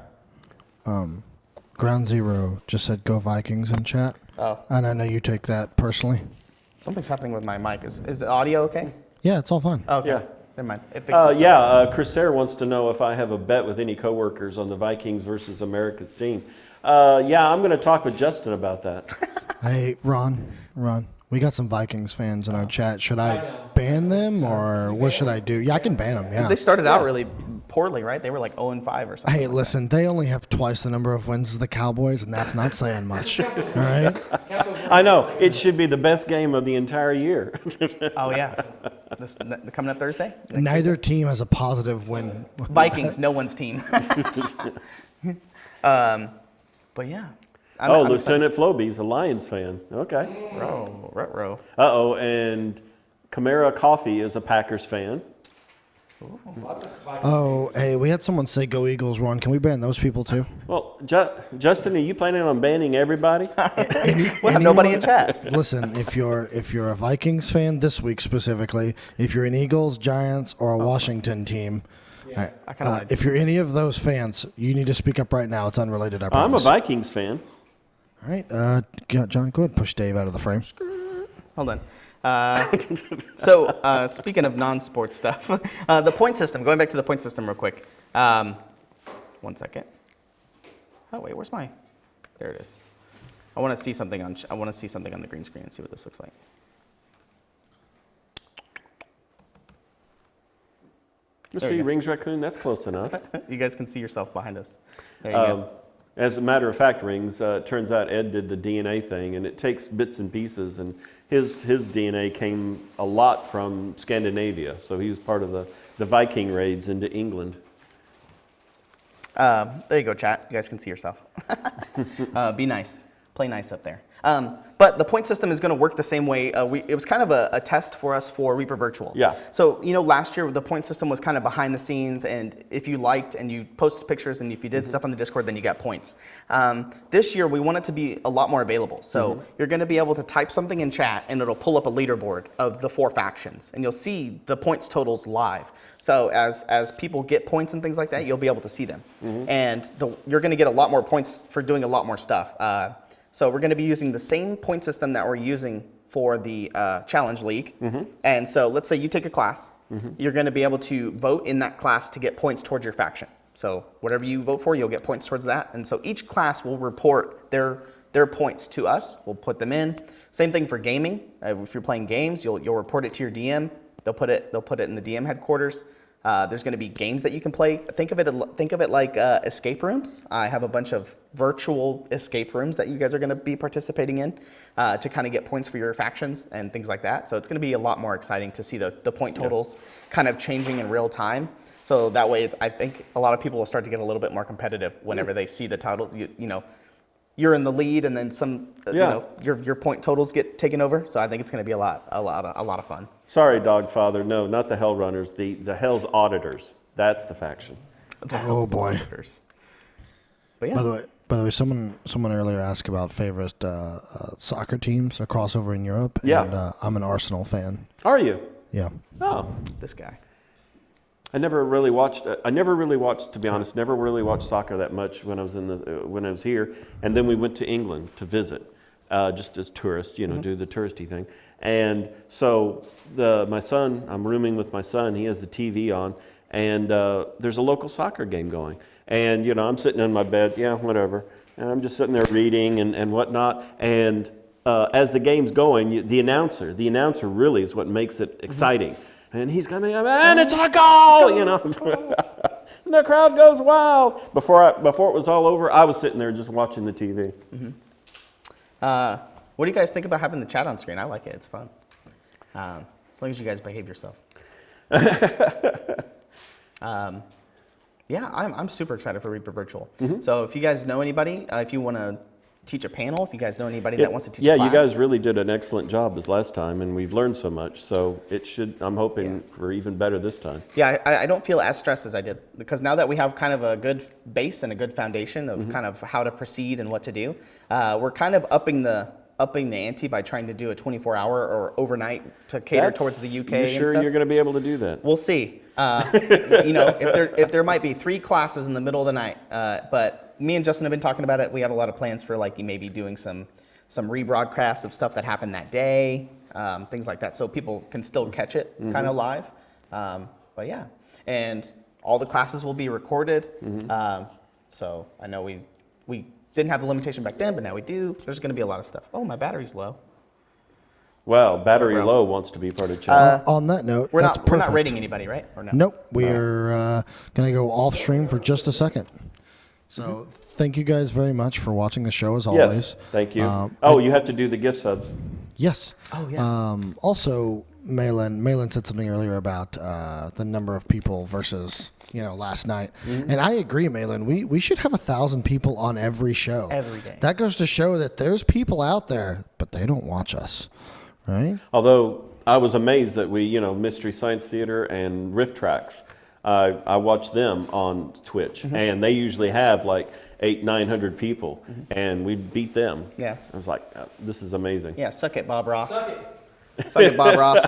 Ground Zero just said "Go Vikings" in chat. Oh. And I know you take that personally. Something's happening with my mic. Is the audio okay? Yeah, it's all fine. Okay. Yeah. Never mind. It fixed itself. Chris Sayre wants to know if I have a bet with any coworkers on the Vikings versus America's team. Yeah, I'm going to talk with Justin about that. Hey, Ron, we got some Vikings fans in our chat. Should I ban them or what should I do? Yeah, I can ban them, yeah. They started out really poorly, right? They were like 0-5 or something. Hey, listen, they only have twice the number of wins as the Cowboys, and that's not saying much. All right? I know. It should be the best game of the entire year. Oh, yeah. Coming up Thursday? Neither team has a positive win. Vikings, no one's team. But yeah. I'm Lieutenant Floby's a Lions fan. Okay. Row. Uh-oh, and Camara Coffee is a Packers fan. Oh, hey, we had someone say go Eagles, Ron. Can we ban those people too? Well, Justin, are you planning on banning everybody? We'll have nobody in chat. Listen, if you're a Vikings fan this week specifically, if you're an Eagles, Giants, or a Washington team, if you're any of those fans, you need to speak up right now. It's unrelated, I promise. I'm a Vikings fan. All right, John, go ahead and push Dave out of the frame. Hold on. So speaking of non-sports stuff, the point system. Going back to the point system real quick. 1 second. Oh wait, where's my? There it is. I want to see something on. I want to see something on the green screen and see what this looks like. Let's see, Rings Raccoon. That's close enough. You guys can see yourself behind us. There you go. As a matter of fact, Rings, turns out Ed did the DNA thing, and it takes bits and pieces, and his DNA came a lot from Scandinavia, so he was part of the Viking raids into England. There you go, chat. You guys can see yourself. Be nice. Play nice up there. But the point system is going to work the same way. It was kind of a test for us for Reaper Virtual. Yeah. So, last year the point system was kind of behind the scenes, and if you liked and you posted pictures and if you did stuff on the Discord, then you got points. This year we want it to be a lot more available. So you're going to be able to type something in chat and it'll pull up a leaderboard of the 4 factions, and you'll see the points totals live. So as people get points and things like that, you'll be able to see them. And you're going to get a lot more points for doing a lot more stuff. So we're going to be using the same point system that we're using for the Challenge League. And so let's say you take a class. You're going to be able to vote in that class to get points towards your faction. So whatever you vote for, you'll get points towards that. And so each class will report their points to us. We'll put them in. Same thing for gaming. If you're playing games, you'll report it to your DM. They'll put it in the DM headquarters. There's going to be games that you can play. Think of it like escape rooms. I have a bunch of virtual escape rooms that you guys are going to be participating in to kind of get points for your factions and things like that. So it's going to be a lot more exciting to see the point totals kind of changing in real time. So that way, I think a lot of people will start to get a little bit more competitive whenever they see the title. You're in the lead, and then your point totals get taken over. So I think it's going to be a lot of fun. Sorry, Dogfather. No, not the Hell Runners. The Hell's Auditors. That's the faction. Oh boy. Auditors. But yeah. By the way, someone earlier asked about favorite soccer teams, a crossover in Europe. Yeah. And I'm an Arsenal fan. Are you? Yeah. Oh, this guy. I never really watched. To be honest, never really watched soccer that much when I was here. And then we went to England to visit, just as tourists, do the touristy thing. And so my son, I'm rooming with my son. He has the TV on, and there's a local soccer game going. And I'm sitting in my bed, whatever, and I'm just sitting there reading and whatnot. And as the game's going, the announcer really is what makes it exciting. And he's coming up, and it's a goal, and the crowd goes wild. Before it was all over, I was sitting there just watching the TV. What do you guys think about having the chat on screen? I like it. It's fun. As long as you guys behave yourself. Yeah, I'm super excited for Reaper Virtual. So if you guys know anybody, if you want to teach a panel, if you guys know anybody that wants to teach a class. You guys really did an excellent job this last time, and we've learned so much, so I'm hoping for even better this time. Yeah, I don't feel as stressed as I did, because now that we have kind of a good base and a good foundation of kind of how to proceed and what to do, we're kind of upping the ante by trying to do a 24-hour or overnight to cater towards the UK. You sure you're going to be able to do that? We'll see. If there might be 3 classes in the middle of the night, but me and Justin have been talking about it. We have a lot of plans for maybe doing some rebroadcasts of stuff that happened that day. things like that, so people can still catch it kind of live. But yeah, and all the classes will be recorded. So I know we didn't have the limitation back then, but now we do. There's going to be a lot of stuff. Oh, my battery's low. Well, battery low wants to be part of chat. On that note, We're that's not we're not perfect. rating anybody, right? Or no? Nope. We are going to go off stream for just a second. So thank you guys very much for watching the show as always. Yes, thank you. You have to do the gift subs. Yes. Oh yeah. Also, Malin said something earlier about the number of people versus last night, and I agree, Malin. We should have 1,000 people on every show. Every day. That goes to show that there's people out there, but they don't watch us, right? Although I was amazed that we, Mystery Science Theater and Riff Tracks, I watch them on Twitch, and they usually have like 800-900 people, and we beat them. Yeah. I was like, this is amazing. Yeah, suck it, Bob Ross. Suck it, Bob Ross.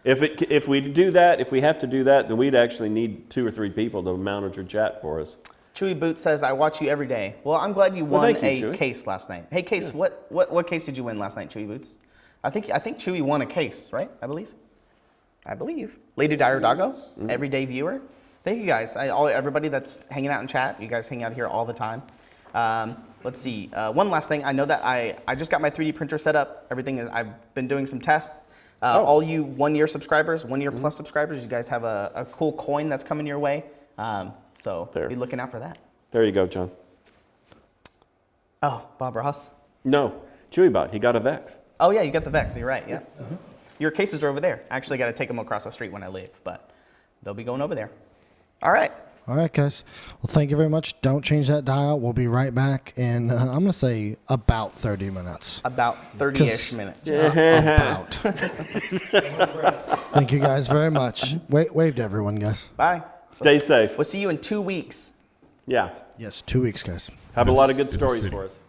If we do that, if we have to do that, then we'd actually need 2 or 3 people to monitor chat for us. Chewy Boot says, "I watch you every day." Well, I'm glad you won thank you, a Chewy. case last night. Hey, Case, what case did you win last night, Chewy Boots? I think Chewy won a case, right? I believe. Lady Dire Doggo, everyday viewer. Thank you guys. Everybody that's hanging out in chat. You guys hang out here all the time. Let's see. One last thing. I know that I just got my 3D printer set up. Everything is. I've been doing some tests. All you 1-year subscribers, 1-year plus subscribers, you guys have a cool coin that's coming your way. So be looking out for that. There you go, John. Oh, Bob Ross. No, ChewyBot. He got a Vex. Oh yeah, you got the Vex. You're right. Yeah. Your cases are over there. I actually got to take them across the street when I leave, but they'll be going over there. All right. All right, guys. Well, thank you very much. Don't change that dial. We'll be right back in, I'm going to say, about 30 minutes. About 30-ish minutes. About. Thank you guys very much. Wave to everyone, guys. Bye. Stay safe. We'll see you in 2 weeks. Yeah. Yes, 2 weeks, guys. Have a lot of good This is a stories city. for us.